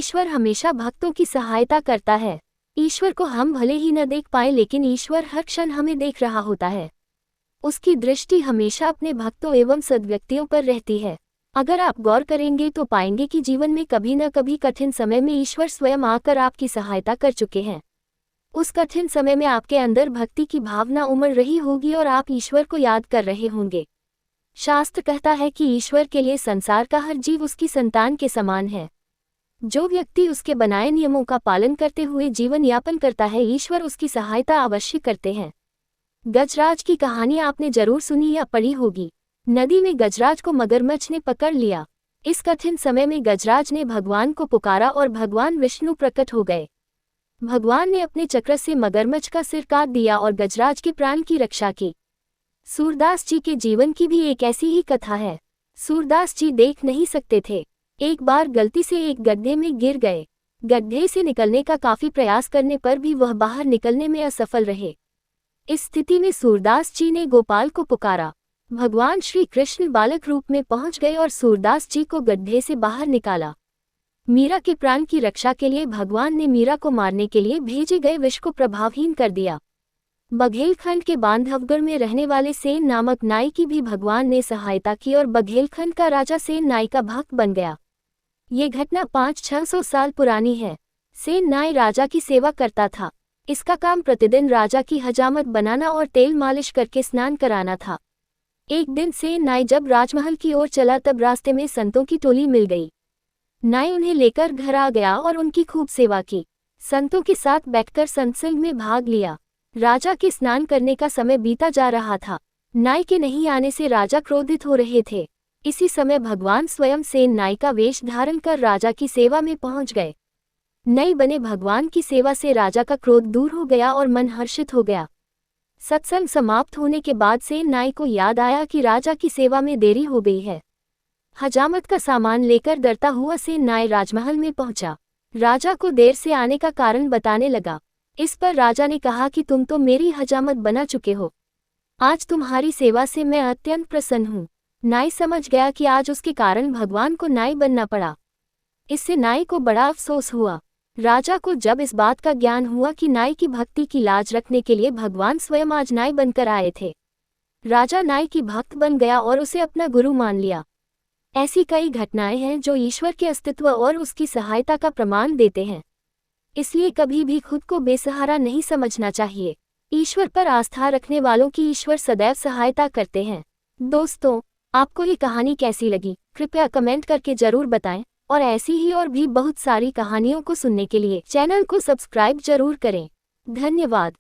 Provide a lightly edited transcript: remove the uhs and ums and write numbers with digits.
ईश्वर हमेशा भक्तों की सहायता करता है। ईश्वर को हम भले ही न देख पाए, लेकिन ईश्वर हर क्षण हमें देख रहा होता है। उसकी दृष्टि हमेशा अपने भक्तों एवं सद्व्यक्तियों पर रहती है। अगर आप गौर करेंगे तो पाएंगे कि जीवन में कभी न कभी कठिन समय में ईश्वर स्वयं आकर आपकी सहायता कर चुके हैं। उस कठिन समय में आपके अंदर भक्ति की भावना उमड़ रही होगी और आप ईश्वर को याद कर रहे होंगे। शास्त्र कहता है कि ईश्वर के लिए संसार का हर जीव उसकी संतान के समान है। जो व्यक्ति उसके बनाए नियमों का पालन करते हुए जीवन यापन करता है, ईश्वर उसकी सहायता अवश्य करते हैं। गजराज की कहानी आपने जरूर सुनी या पढ़ी होगी। नदी में गजराज को मगरमच्छ ने पकड़ लिया। इस कठिन समय में गजराज ने भगवान को पुकारा और भगवान विष्णु प्रकट हो गए। भगवान ने अपने चक्र से मगरमच्छ का सिर काट दिया और गजराज के प्राण की रक्षा की। सूरदास जी के जीवन की भी एक ऐसी ही कथा है। सूरदास जी देख नहीं सकते थे। एक बार गलती से एक गड्ढे में गिर गए। गड्ढे से निकलने का काफी प्रयास करने पर भी वह बाहर निकलने में असफल रहे। इस स्थिति में सूरदास जी ने गोपाल को पुकारा। भगवान श्री कृष्ण बालक रूप में पहुंच गए और सूरदास जी को गड्ढे से बाहर निकाला। मीरा के प्राण की रक्षा के लिए भगवान ने मीरा को मारने के लिए भेजे गए विष को प्रभावहीन कर दिया। बघेलखंड के बांधवगढ़ में रहने वाले सेन नामक नाई की भी भगवान ने सहायता की और बघेलखंड का राजा सेन नाई का भक्त बन गया। ये घटना 500-600 साल पुरानी है। सेन नाई राजा की सेवा करता था। इसका काम प्रतिदिन राजा की हजामत बनाना और तेल मालिश करके स्नान कराना था। एक दिन सेन नाई जब राजमहल की ओर चला तब रास्ते में संतों की टोली मिल गई। नाई उन्हें लेकर घर आ गया और उनकी खूब सेवा की। संतों के साथ बैठकर संत्संग में भाग लिया। राजा के स्नान करने का समय बीता जा रहा था। नाई के नहीं आने से राजा क्रोधित हो रहे थे। इसी समय भगवान स्वयं सेन नाई का वेश धारण कर राजा की सेवा में पहुंच गए। नई बने भगवान की सेवा से राजा का क्रोध दूर हो गया और मन हर्षित हो गया। सत्संग समाप्त होने के बाद सेन नाई को याद आया कि राजा की सेवा में देरी हो गई है। हजामत का सामान लेकर डरता हुआ सेन नाई राजमहल में पहुंचा। राजा को देर से आने का कारण बताने लगा। इस पर राजा ने कहा कि तुम तो मेरी हजामत बना चुके हो। आज तुम्हारी सेवा से मैं अत्यंत प्रसन्न हूँ। नाई समझ गया कि आज उसके कारण भगवान को नाई बनना पड़ा। इससे नाई को बड़ा अफसोस हुआ। राजा को जब इस बात का ज्ञान हुआ कि नाई की भक्ति की लाज रखने के लिए भगवान स्वयं आज नाई बनकर आए थे, राजा नाई की भक्त बन गया और उसे अपना गुरु मान लिया। ऐसी कई घटनाएं हैं जो ईश्वर के अस्तित्व और उसकी सहायता का प्रमाण देते हैं। इसलिए कभी भी खुद को बेसहारा नहीं समझना चाहिए। ईश्वर पर आस्था रखने वालों की ईश्वर सदैव सहायता करते हैं। दोस्तों, आपको ये कहानी कैसी लगी कृपया कमेंट करके जरूर बताएं और ऐसी ही और भी बहुत सारी कहानियों को सुनने के लिए चैनल को सब्सक्राइब जरूर करें। धन्यवाद।